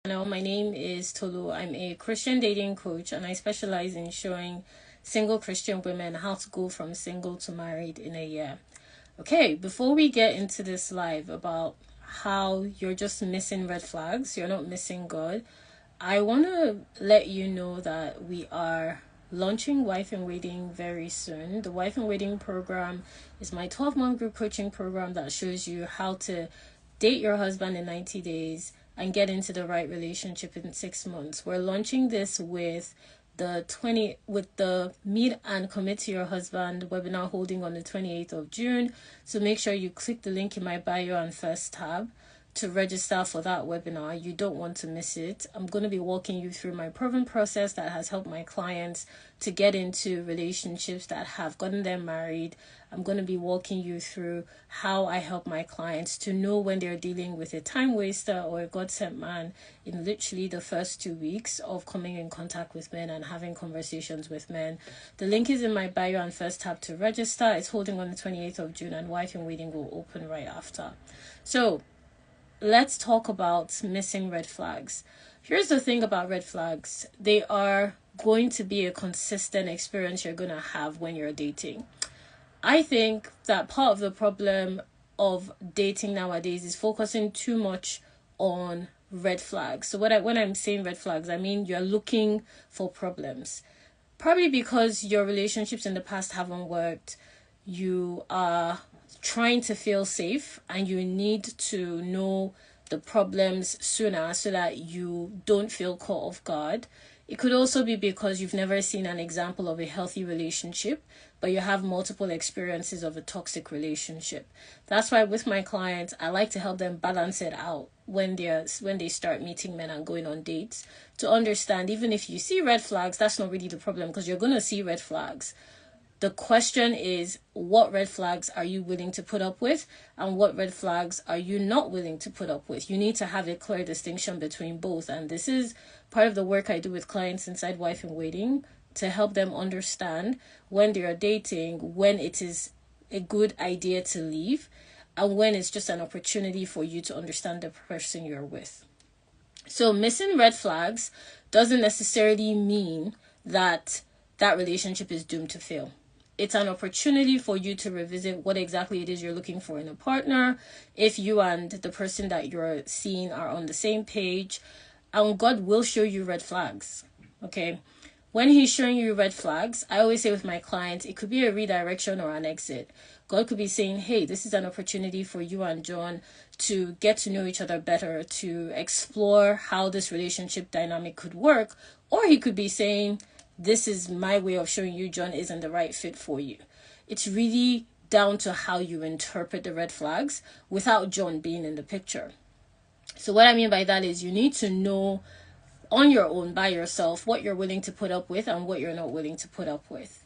My name is Tolu. I'm a Christian dating coach and I specialize in showing single Christian women how to go from single to married in a year. Okay, before we get into this live about how you're just missing red flags, you're not missing God, I want to let you know that we are launching Wife in Waiting very soon. The Wife in Waiting program is my 12-month group coaching program that shows you how to date your husband in 90 days and get into the right relationship in 6 months. We're launching this with the Meet and Commit to Your Husband webinar holding on the 28th of June. So make sure you click the link in my bio and first tab to register for that webinar. You don't want to miss it. I'm going to be walking you through my proven process that has helped my clients to get into relationships that have gotten them married. I'm going to be walking you through how I help my clients to know when they're dealing with a time waster or a God-sent man in literally the first 2 weeks of coming in contact with men and having conversations with men. The link is in my bio and first tab to register. It's holding on the 28th of June and Wife in Waiting will open right after. So let's talk about missing red flags. Here's the thing about red flags. They are going to be a consistent experience you're going to have when you're dating. I think that part of the problem of dating nowadays is focusing too much on red flags. So when I'm saying red flags, I mean you're looking for problems. Probably because your relationships in the past haven't worked. You are trying to feel safe and you need to know the problems sooner so that you don't feel caught off guard. It could also be because you've never seen an example of a healthy relationship, but you have multiple experiences of a toxic relationship. That's why with my clients, I like to help them balance it out when they start meeting men and going on dates, to understand even if you see red flags, that's not really the problem because you're going to see red flags. The question is, what red flags are you willing to put up with and what red flags are you not willing to put up with? You need to have a clear distinction between both. And this is part of the work I do with clients inside Wife in Waiting to help them understand when they are dating, when it is a good idea to leave and when it's just an opportunity for you to understand the person you're with. So missing red flags doesn't necessarily mean that relationship is doomed to fail. It's an opportunity for you to revisit what exactly it is you're looking for in a partner, if you and the person that you're seeing are on the same page, and God will show you red flags, okay? When he's showing you red flags, I always say with my clients, it could be a redirection or an exit. God could be saying, hey, this is an opportunity for you and John to get to know each other better, to explore how this relationship dynamic could work. Or he could be saying, this is my way of showing you John isn't the right fit for you. It's really down to how you interpret the red flags without John being in the picture. So what I mean by that is you need to know on your own, by yourself, what you're willing to put up with and what you're not willing to put up with.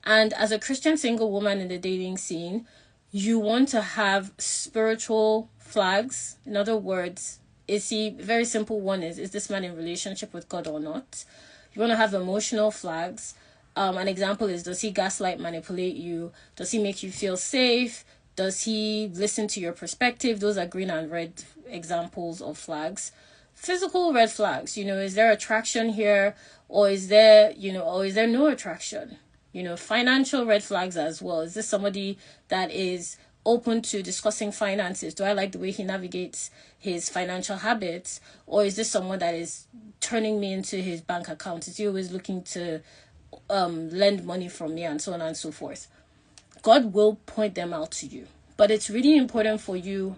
And as a Christian single woman in the dating scene, you want to have spiritual flags. In other words, very simple one is this man in relationship with God or not? You want to have emotional flags. An example is, does he gaslight, manipulate you? Does he make you feel safe? Does he listen to your perspective? Those are green and red examples of flags. Physical red flags, is there attraction here or is there no attraction? Financial red flags as well. Is this somebody that is open to discussing finances? Do I like the way he navigates his financial habits? Or is this someone that is turning me into his bank account? Is he always looking to lend money from me and so on and so forth? God will point them out to you. But it's really important for you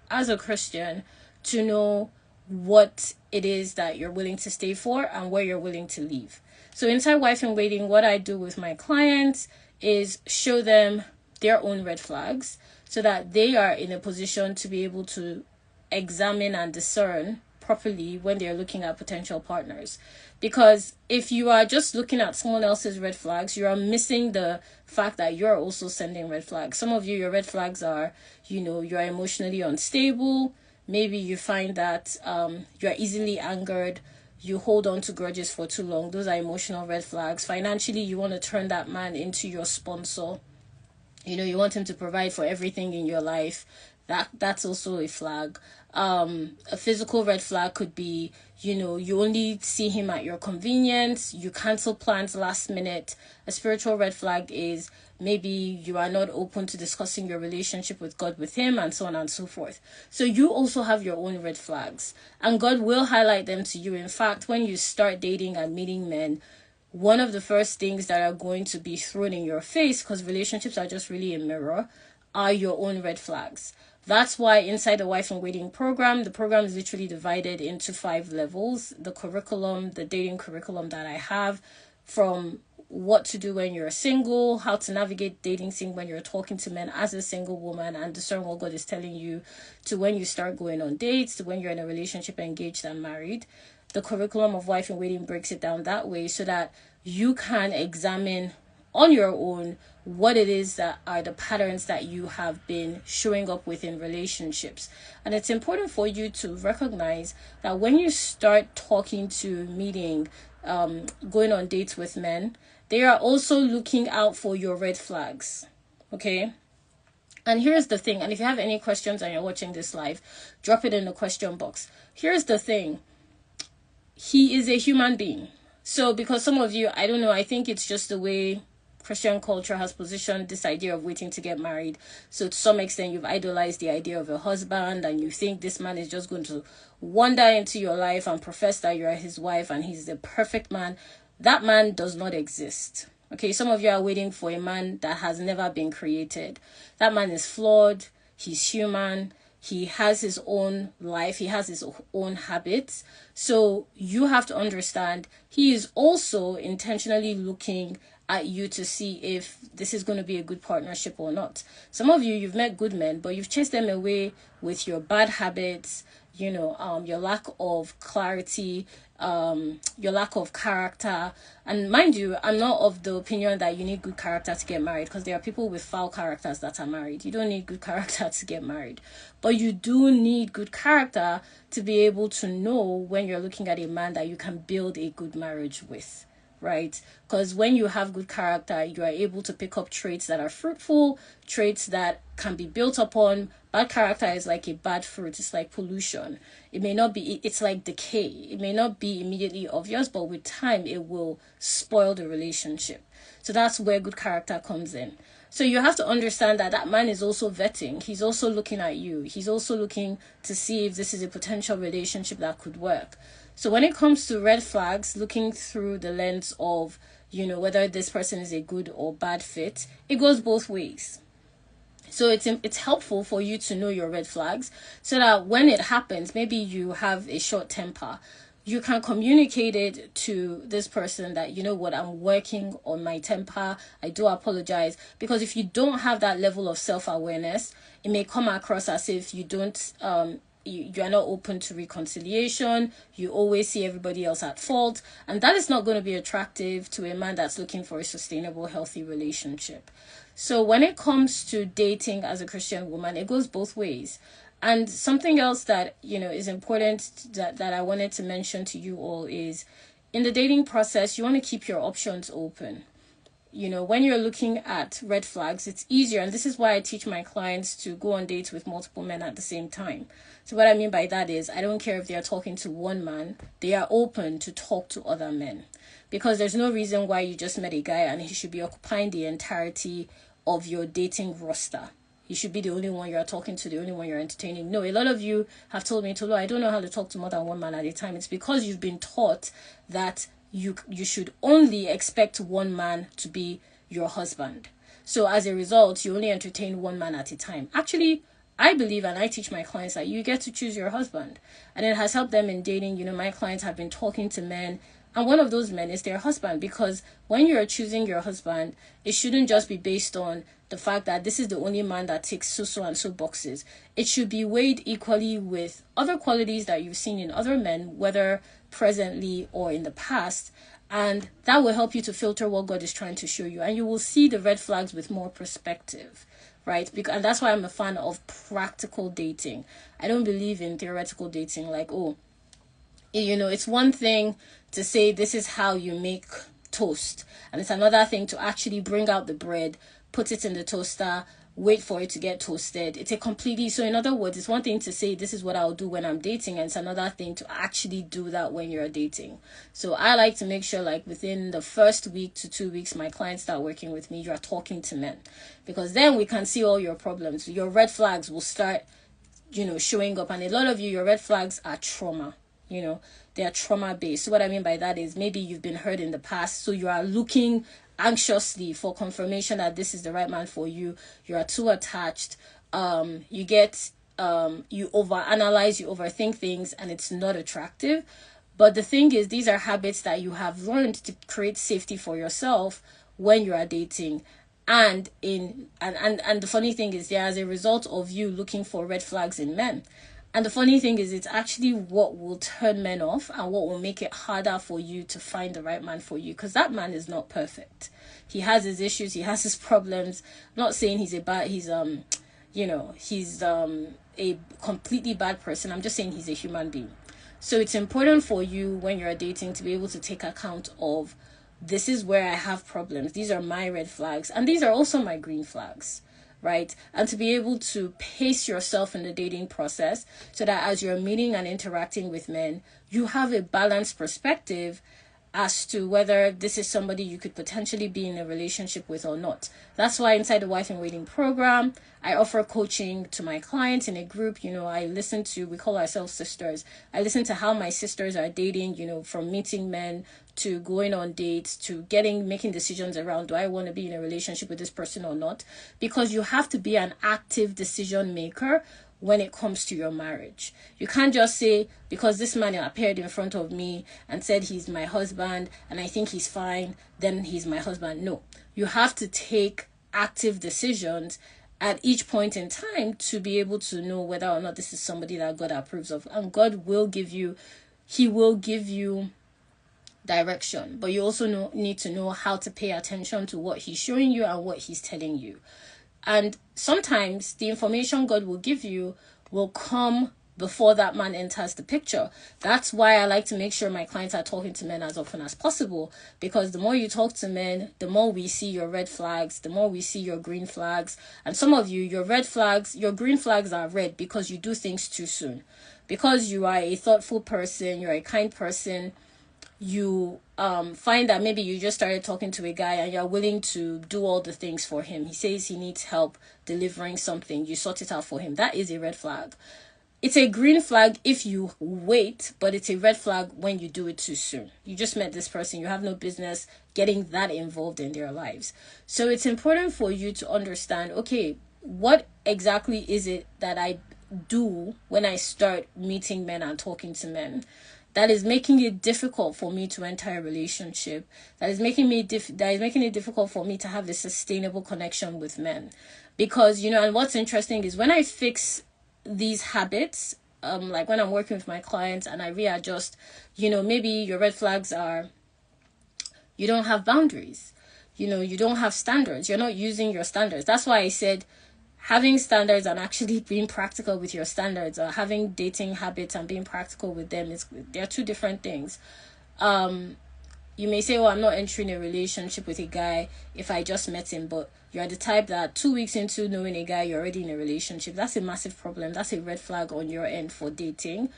as a Christian to know what it is that you're willing to stay for and where you're willing to leave. So inside Wife in Waiting, what I do with my clients is show them their own red flags so that they are in a position to be able to examine and discern properly when they're looking at potential partners. Because if you are just looking at someone else's red flags, you are missing the fact that you're also sending red flags. Some of you, your red flags are, you're emotionally unstable. Maybe you find that you're easily angered. You hold on to grudges for too long. Those are emotional red flags. Financially, you want to turn that man into your sponsor. You want him to provide for everything in your life. That's also a flag. A physical red flag could be, you only see him at your convenience, you cancel plans last minute. A spiritual red flag is maybe you are not open to discussing your relationship with God with him, and so on and so forth. So you also have your own red flags, and God will highlight them to you. In fact, when you start dating and meeting men, one of the first things that are going to be thrown in your face, because relationships are just really a mirror, are your own red flags. That's why inside the Wife in Waiting program, the program is literally divided into 5 levels. The curriculum, the dating curriculum that I have, from what to do when you're single, how to navigate dating scene when you're talking to men as a single woman and discern what God is telling you, to when you start going on dates, to when you're in a relationship, engaged and married. The curriculum of Wife in Waiting breaks it down that way so that you can examine on your own what it is that are the patterns that you have been showing up with in relationships. And it's important for you to recognize that when you start talking to, meeting, going on dates with men, they are also looking out for your red flags. Okay? And here's the thing, and if you have any questions and you're watching this live, drop it in the question box. Here's the thing. He is a human being. So because some of you, I don't know, I think it's just the way Christian culture has positioned this idea of waiting to get married. So to some extent, you've idolized the idea of a husband, and you think this man is just going to wander into your life and profess that you're his wife and he's the perfect man. That man does not exist. Okay, some of you are waiting for a man that has never been created. That man is flawed. He's human. He has his own life. He has his own habits. So you have to understand he is also intentionally looking at you to see if this is going to be a good partnership or not. Some of you, you've met good men, but you've chased them away with your bad habits, your lack of clarity, your lack of character. And mind you, I'm not of the opinion that you need good character to get married, because there are people with foul characters that are married. You don't need good character to get married, but you do need good character to be able to know when you're looking at a man that you can build a good marriage with. Right? Because when you have good character, you are able to pick up traits that are fruitful, traits that can be built upon. Bad character is like a bad fruit. It's like pollution. It may not be, it's like decay. It may not be immediately obvious, but with time, it will spoil the relationship. So that's where good character comes in. So you have to understand that that man is also vetting. He's also looking at you. He's also looking to see if this is a potential relationship that could work. So when it comes to red flags, looking through the lens of, whether this person is a good or bad fit, it goes both ways. So it's helpful for you to know your red flags so that when it happens, maybe you have a short temper, you can communicate it to this person that, I'm working on my temper. I do apologize. Because if you don't have that level of self-awareness, it may come across as if you don't, you are not open to reconciliation. You always see everybody else at fault. And that is not going to be attractive to a man that's looking for a sustainable, healthy relationship. So when it comes to dating as a Christian woman, it goes both ways. And something else that, is important that I wanted to mention to you all is, in the dating process, you want to keep your options open. When you're looking at red flags, it's easier. And this is why I teach my clients to go on dates with multiple men at the same time. So what I mean by that is, I don't care if they are talking to one man, they are open to talk to other men. Because there's no reason why you just met a guy and he should be occupying the entirety of your dating roster. He should be the only one you're talking to, the only one you're entertaining. No, a lot of you have told me, Tolu, I don't know how to talk to more than one man at a time. It's because you've been taught that you should only expect one man to be your husband. So as a result, you only entertain one man at a time. Actually, I believe, and I teach my clients, that you get to choose your husband. And it has helped them in dating. My clients have been talking to men, and one of those men is their husband. Because when you're choosing your husband, it shouldn't just be based on the fact that this is the only man that ticks so and so boxes. It should be weighed equally with other qualities that you've seen in other men, whether presently or in the past. And that will help you to filter what God is trying to show you. And you will see the red flags with more perspective, right? And that's why I'm a fan of practical dating. I don't believe in theoretical dating, like, it's one thing to say this is how you make toast, and it's another thing to actually bring out the bread, put it in the toaster, wait for it to get toasted. It's a completely, so in other words, it's one thing to say this is what I'll do when I'm dating, and it's another thing to actually do that when you're dating. So I like to make sure, like, within the first week to 2 weeks my clients start working with me, you're talking to men, because then we can see all your problems. Your red flags will start, showing up. And a lot of you, your red flags are trauma. They are trauma based. So what I mean by that is, maybe you've been hurt in the past, so you are looking anxiously for confirmation that this is the right man for you. You are too attached. You overanalyze, you overthink things, and it's not attractive. But the thing is, these are habits that you have learned to create safety for yourself when you are dating. And the funny thing is, as a result of you looking for red flags in men. And the funny thing is, it's actually what will turn men off and what will make it harder for you to find the right man for you. Because that man is not perfect. He has his issues. He has his problems. I'm not saying he's a completely bad person. I'm just saying he's a human being. So it's important for you when you're dating to be able to take account of, this is where I have problems. These are my red flags. And these are also my green flags. Right? And to be able to pace yourself in the dating process so that as you're meeting and interacting with men, you have a balanced perspective as to whether this is somebody you could potentially be in a relationship with or not. That's why inside the Wife in Waiting program, I offer coaching to my clients in a group. We call ourselves sisters. I listen to how my sisters are dating, from meeting men to going on dates to making decisions around, do I want to be in a relationship with this person or not? Because you have to be an active decision maker when it comes to your marriage. You can't just say, because this man appeared in front of me and said he's my husband and I think he's fine, then he's my husband. No, you have to take active decisions at each point in time to be able to know whether or not this is somebody that God approves of. And God will give you, he will give you direction, but you also need to know how to pay attention to what he's showing you and what he's telling you. And sometimes the information God will give you will come before that man enters the picture. That's why I like to make sure my clients are talking to men as often as possible, because the more you talk to men, the more we see your red flags, the more we see your green flags. And some of you, your green flags are red because you do things too soon. Because you are a thoughtful person, you're a kind person, you find that maybe you just started talking to a guy and you're willing to do all the things for him. He says he needs help delivering something. You sort it out for him. That is a red flag. It's a green flag if you wait, but it's a red flag when you do it too soon. You just met this person. You have no business getting that involved in their lives. So it's important for you to understand, okay, what exactly is it that I do when I start meeting men and talking to men that is making it difficult for me to enter a relationship, that is making it difficult for me to have a sustainable connection with men. Because, and what's interesting is when I fix these habits, like when I'm working with my clients and I readjust, maybe your red flags are, you don't have boundaries, you don't have standards, you're not using your standards. That's why I said having standards and actually being practical with your standards, or having dating habits and being practical with them, they're two different things. You may say, I'm not entering a relationship with a guy if I just met him, but you're the type that 2 weeks into knowing a guy, you're already in a relationship. That's a massive problem. That's a red flag on your end for dating.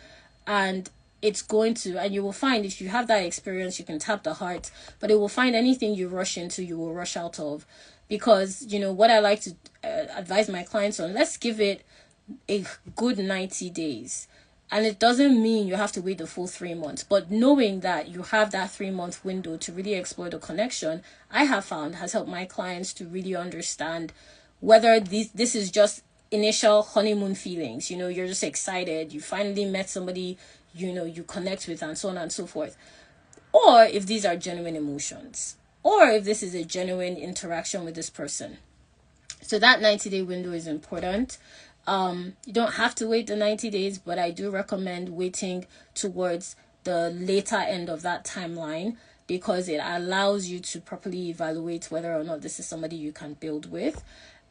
And you will find, if you have that experience, you can tap the heart, but it will find anything you rush into, you will rush out of. Because, what I like to advise my clients on, let's give it a good 90 days. And it doesn't mean you have to wait the full 3 months, but knowing that you have that 3-month window to really explore the connection, I have found has helped my clients to really understand whether this is just initial honeymoon feelings. You're just excited, you finally met somebody, you connect with, and so on and so forth. Or if these are genuine emotions, or if this is a genuine interaction with this person. So that 90-day window is important. You don't have to wait the 90 days, but I do recommend waiting towards the later end of that timeline, because it allows you to properly evaluate whether or not this is somebody you can build with.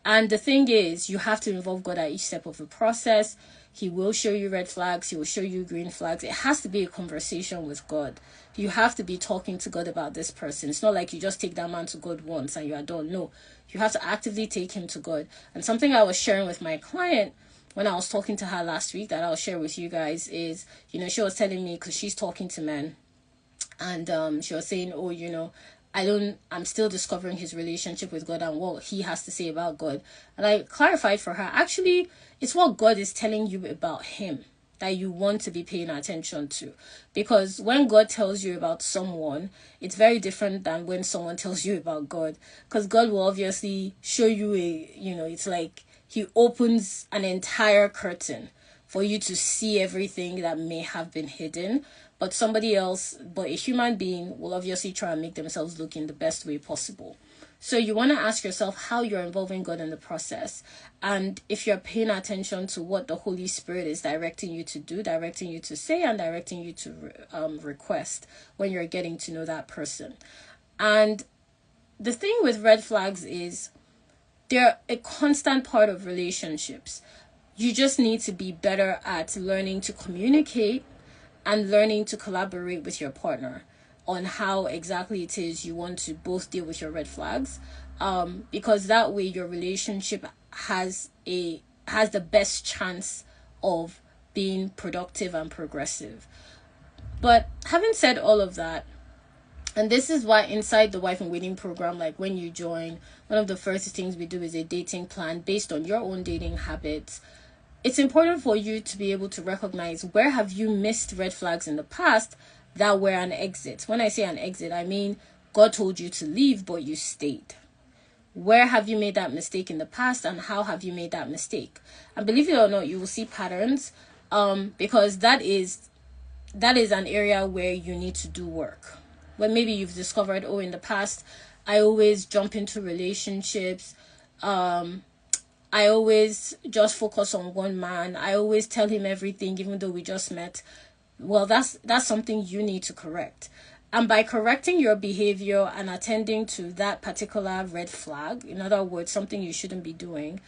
And the thing is, you have to involve God at each step of the process. He will show you red flags. He will show you green flags. It has to be a conversation with God. You have to be talking to God about this person. It's not like you just take that man to God once and you are done. No, you have to actively take him to God. And something I was sharing with my client when I was talking to her last week that I'll share with you guys is, she was telling me, because she's talking to men, and she was saying, oh, I'm still discovering his relationship with God and what he has to say about God. And I clarified for her, actually, it's what God is telling you about him that you want to be paying attention to. Because when God tells you about someone, it's very different than when someone tells you about God. Because God will obviously show you it's like he opens an entire curtain for you to see everything that may have been hidden. But a human being will obviously try and make themselves look in the best way possible. So you want to ask yourself how you're involving God in the process. And if you're paying attention to what the Holy Spirit is directing you to do, directing you to say, and directing you to request when you're getting to know that person. And the thing with red flags is they're a constant part of relationships. You just need to be better at learning to communicate and learning to collaborate with your partner on how exactly it is you want to both deal with your red flags, because that way your relationship has the best chance of being productive and progressive. But having said all of that, and this is why inside the Wife in Waiting program, like when you join, one of the first things we do is a dating plan based on your own dating habits. It's important for you to be able to recognize where have you missed red flags in the past that were an exit. When I say an exit, I mean God told you to leave, but you stayed. Where have you made that mistake in the past, and how have you made that mistake? And believe it or not, you will see patterns, because that is an area where you need to do work. When maybe you've discovered, in the past, I always jump into relationships, I always just focus on one man. I always tell him everything, even though we just met. Well, that's something you need to correct. And by correcting your behavior and attending to that particular red flag, in other words, something you shouldn't be doing,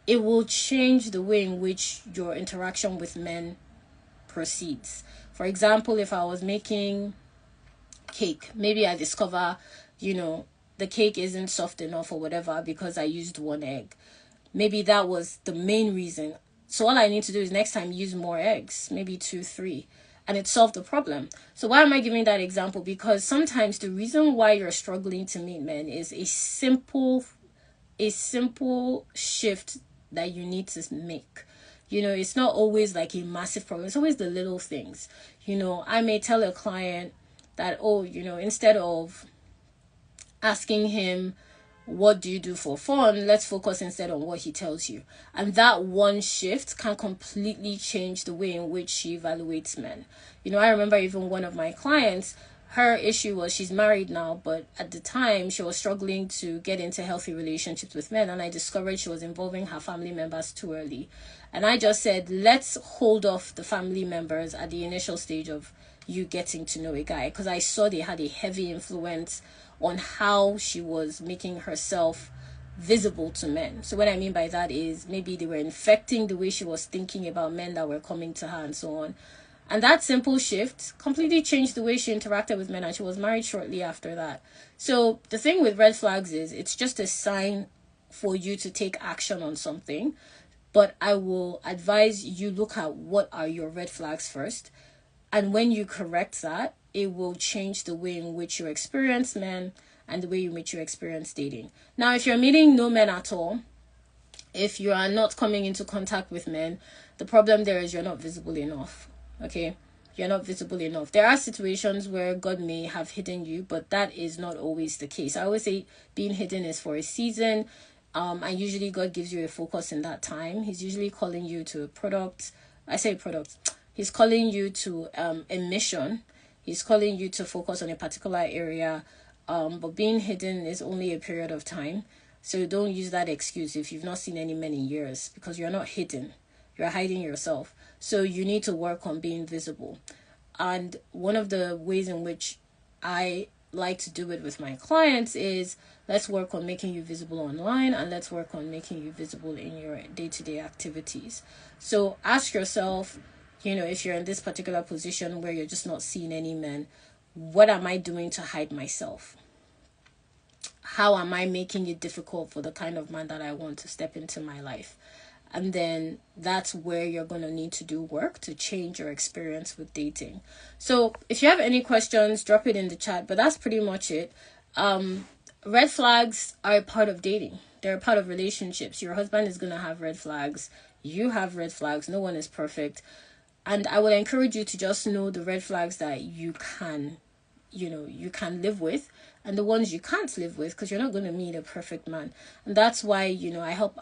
it will change the way in which your interaction with men proceeds. For example, if I was making cake, maybe I discover, the cake isn't soft enough or whatever because I used one egg. Maybe that was the main reason. So all I need to do is next time use more eggs, maybe 2, 3, and it solved the problem. So why am I giving that example? Because sometimes the reason why you're struggling to meet men is a simple shift that you need to make. It's not always like a massive problem. It's always the little things. I may tell a client that, instead of asking him, what do you do for fun? Let's focus instead on what he tells you. And that one shift can completely change the way in which she evaluates men. I remember even one of my clients, her issue was she's married now, but at the time she was struggling to get into healthy relationships with men. And I discovered she was involving her family members too early. And I just said, let's hold off the family members at the initial stage of you getting to know a guy. Because I saw they had a heavy influence on how she was making herself visible to men. So what I mean by that is maybe they were infecting the way she was thinking about men that were coming to her and so on. And that simple shift completely changed the way she interacted with men, and she was married shortly after that. So the thing with red flags is it's just a sign for you to take action on something. But I will advise you look at what are your red flags first. And when you correct that, it will change the way in which you experience men and the way in which you experience dating. Now, if you're meeting no men at all, if you are not coming into contact with men, the problem there is you're not visible enough. Okay? You're not visible enough. There are situations where God may have hidden you, but that is not always the case. I always say being hidden is for a season. And usually God gives you a focus in that time. He's usually calling you to a product. I say product. He's calling you to a mission. He's calling you to focus on a particular area. But being hidden is only a period of time. So don't use that excuse if you've not seen any men in years, because you're not hidden. You're hiding yourself. So you need to work on being visible. And one of the ways in which I like to do it with my clients is, let's work on making you visible online, and let's work on making you visible in your day-to-day activities. So ask yourself, if you're in this particular position where you're just not seeing any men, what am I doing to hide myself? How am I making it difficult for the kind of man that I want to step into my life? And then that's where you're going to need to do work to change your experience with dating. So if you have any questions, drop it in the chat. But that's pretty much it. Red flags are a part of dating. They're a part of relationships. Your husband is going to have red flags. You have red flags. No one is perfect. And I would encourage you to just know the red flags that you can live with, and the ones you can't live with, because you're not going to meet a perfect man. And that's why,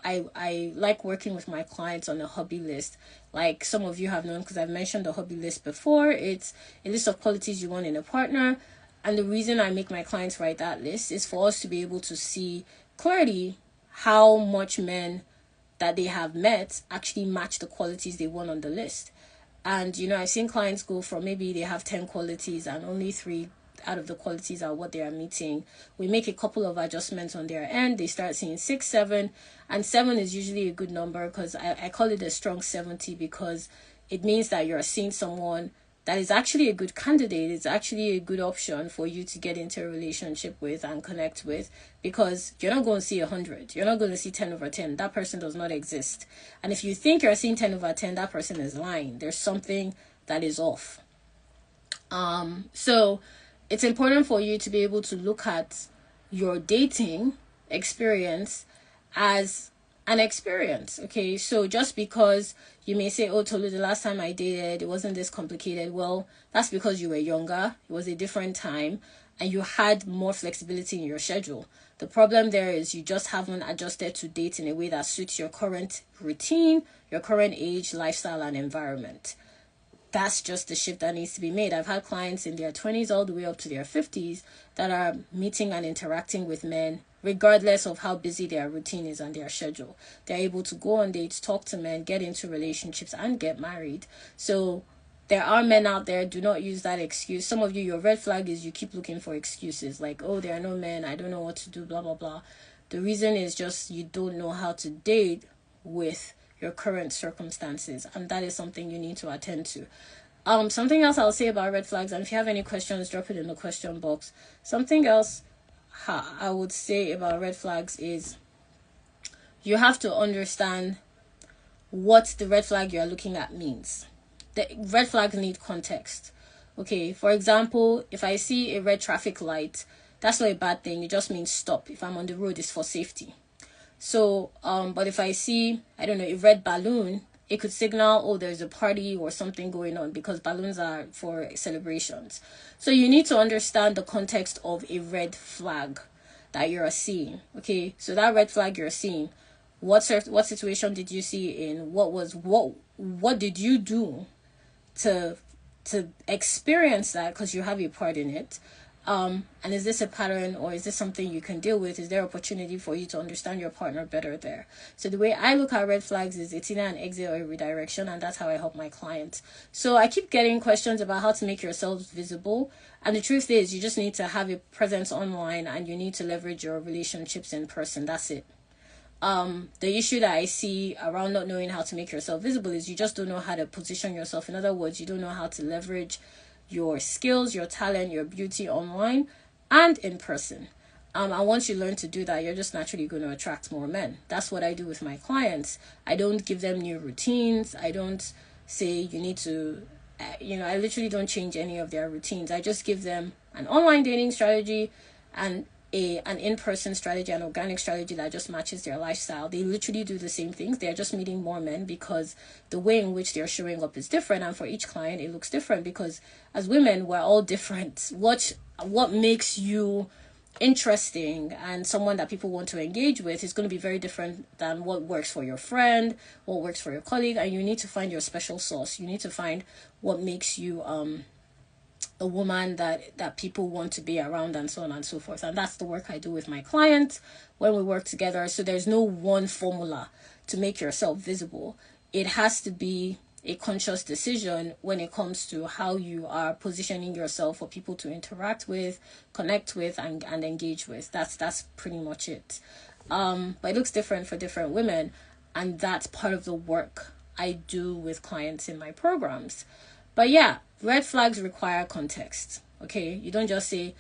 I like working with my clients on a hobby list. Like some of you have known, because I've mentioned the hobby list before. It's a list of qualities you want in a partner. And the reason I make my clients write that list is for us to be able to see clearly how much men that they have met actually match the qualities they want on the list. And, I've seen clients go from maybe they have 10 qualities and only 3 out of the qualities are what they are meeting. We make a couple of adjustments on their end. They start seeing 6, 7, and 7 is usually a good number, because I call it a strong 70, because it means that you're seeing someone that is actually a good candidate. It's actually a good option for you to get into a relationship with and connect with, because you're not going to see 100. You're not going to see 10 over 10. That person does not exist. And if you think you're seeing 10 over 10, that person is lying. There's something that is off. So it's important for you to be able to look at your dating experience as an experience. Okay, so just because you may say, oh, Tolu, the last time I dated, it wasn't this complicated. Well, that's because you were younger. It was a different time, and you had more flexibility in your schedule. The problem there is you just haven't adjusted to date in a way that suits your current routine, your current age, lifestyle, and environment. That's just the shift that needs to be made. I've had clients in their 20s all the way up to their 50s that are meeting and interacting with men regardless of how busy their routine is and their schedule. They're able to go on dates, talk to men, get into relationships, and get married. So there are men out there. Do not use that excuse. Some of you, your red flag is you keep looking for excuses like, oh, there are no men, I don't know what to do, blah, blah, blah. The reason is just you don't know how to date with your current circumstances, and that is something you need to attend to. Something else I'll say about red flags, and if you have any questions, drop it in the question box. Something else I would say about red flags is you have to understand what the red flag you're looking at means. The red flags need context. Okay, for example, if I see a red traffic light, that's not a bad thing. It just means stop. If I'm on the road, it's for safety. So, but if I see, I don't know, a red balloon, it could signal, oh, there's a party or something going on, because balloons are for celebrations. So you need to understand the context of a red flag that you're seeing. Okay, so that red flag you're seeing, what situation did you see it in? What did you do to experience that, because you have a part in it? And is this a pattern, or is this something you can deal with? Is there opportunity for you to understand your partner better there? So the way I look at red flags is it's either an exit or a redirection, and that's how I help my clients. So I keep getting questions about how to make yourselves visible, and the truth is you just need to have a presence online, and you need to leverage your relationships in person. That's it. The issue that I see around not knowing how to make yourself visible is you just don't know how to position yourself. In other words, you don't know how to leverage your skills, your talent, your beauty online and in person. And once you learn to do that, you're just naturally going to attract more men. That's what I do with my clients. I don't give them new routines. I don't say you need to, I literally don't change any of their routines. I just give them an online dating strategy and an in-person strategy, an organic strategy that just matches their lifestyle. They literally do the same things. They're just meeting more men because the way in which they're showing up is different, and for each client it looks different, because as women we're all different. What makes you interesting and someone that people want to engage with is going to be very different than what works for your friend, what works for your colleague, and you need to find your special sauce. You need to find what makes you a woman that people want to be around, and so on and so forth. And that's the work I do with my clients when we work together. So there's no one formula to make yourself visible. It has to be a conscious decision when it comes to how you are positioning yourself for people to interact with, connect with, and engage with. That's pretty much it. But it looks different for different women, and that's part of the work I do with clients in my programs. But yeah, red flags require context. Okay, you don't just say,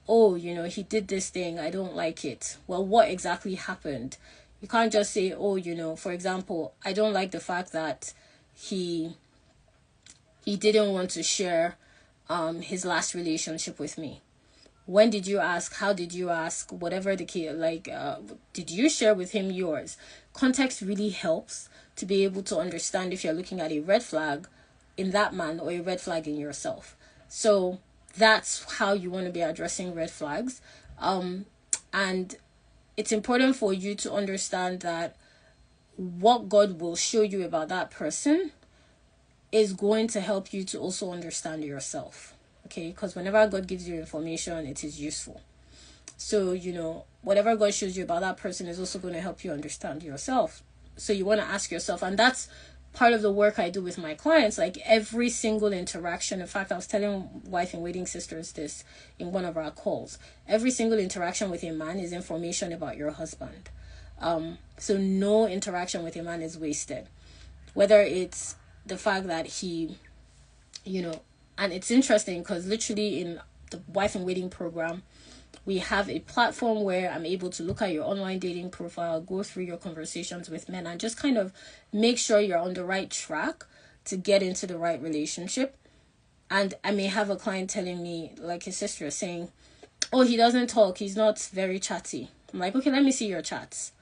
oh, he did this thing, I don't like it. Well, what exactly happened? You can't just say, oh, for example, I don't like the fact that he didn't want to share his last relationship with me. When did you ask? How did you ask? Whatever the case, did you share with him yours? Context really helps to be able to understand if you're looking at a red flag in that man or a red flag in yourself. So that's how you want to be addressing red flags. And it's important for you to understand that what God will show you about that person is going to help you to also understand yourself. Okay, because whenever God gives you information, it is useful. So, whatever God shows you about that person is also going to help you understand yourself. So you want to ask yourself, and that's part of the work I do with my clients. Like every single interaction, in fact, I was telling wife and waiting sisters this in one of our calls. Every single interaction with a man is information about your husband. So no interaction with a man is wasted. Whether it's the fact that he, and it's interesting because literally in the wife and waiting program, we have a platform where I'm able to look at your online dating profile, go through your conversations with men, and just kind of make sure you're on the right track to get into the right relationship. And I may have a client telling me, like his sister is saying, oh, he doesn't talk, he's not very chatty. I'm like, okay, let me see your chats.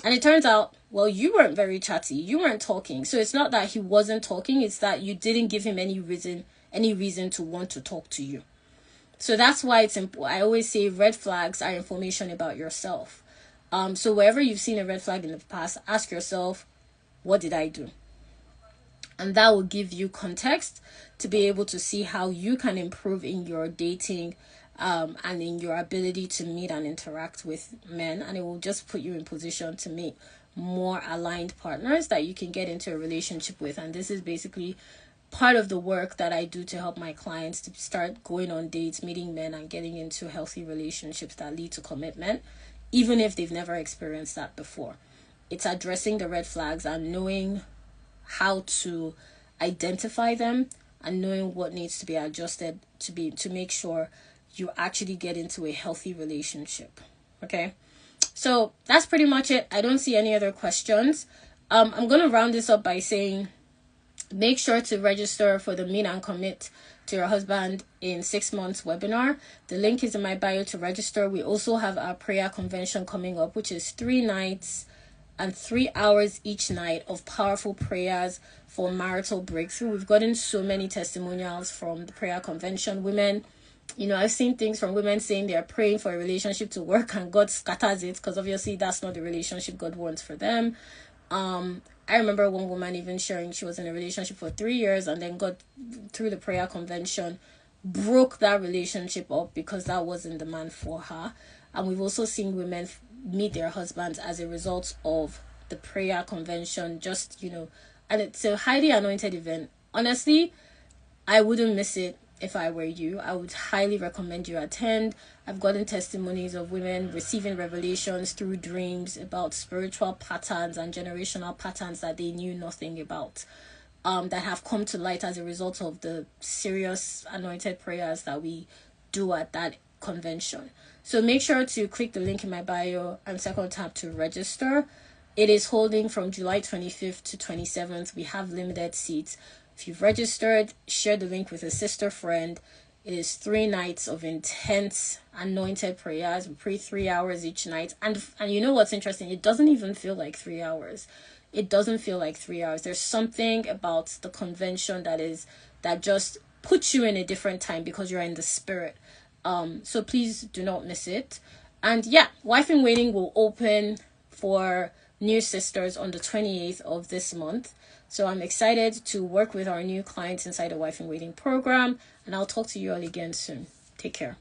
And it turns out, well, you weren't very chatty, you weren't talking. So it's not that he wasn't talking, it's that you didn't give him any reason to want to talk to you. So that's why it's important. I always say red flags are information about yourself. So wherever you've seen a red flag in the past, ask yourself, what did I do? And that will give you context to be able to see how you can improve in your dating and in your ability to meet and interact with men. And it will just put you in position to meet more aligned partners that you can get into a relationship with. And this is basically part of the work that I do to help my clients to start going on dates, meeting men, and getting into healthy relationships that lead to commitment, even if they've never experienced that before. It's addressing the red flags and knowing how to identify them and knowing what needs to be adjusted to make sure you actually get into a healthy relationship. Okay, so that's pretty much it. I don't see any other questions. I'm going to round this up by saying, make sure to register for the Meet and Commit to Your Husband in 6 months webinar. The link is in my bio to register. We also have our prayer convention coming up, which is 3 nights and 3 hours each night of powerful prayers for marital breakthrough. We've gotten so many testimonials from the prayer convention. Women, I've seen things from women saying they're praying for a relationship to work and God scatters it, because obviously that's not the relationship God wants for them. I remember one woman even sharing she was in a relationship for 3 years and then God, through the prayer convention, broke that relationship up because that wasn't the man for her. And we've also seen women meet their husbands as a result of the prayer convention, and it's a highly anointed event. Honestly, I wouldn't miss it if I were you. I would highly recommend you attend. I've gotten testimonies of women receiving revelations through dreams about spiritual patterns and generational patterns that they knew nothing about, that have come to light as a result of the serious anointed prayers that we do at that convention. So make sure to click the link in my bio and second tab to register. It is holding from July 25th to 27th. We have limited seats. If you've registered, share the link with a sister friend. It is 3 nights of intense anointed prayers. We pray 3 hours each night. And you know what's interesting? It doesn't even feel like 3 hours. It doesn't feel like 3 hours. There's something about the convention that just puts you in a different time because you're in the spirit. So please do not miss it. And yeah, Wife in Waiting will open for new sisters on the 28th of this month. So I'm excited to work with our new clients inside the Wife in Waiting program, and I'll talk to you all again soon. Take care.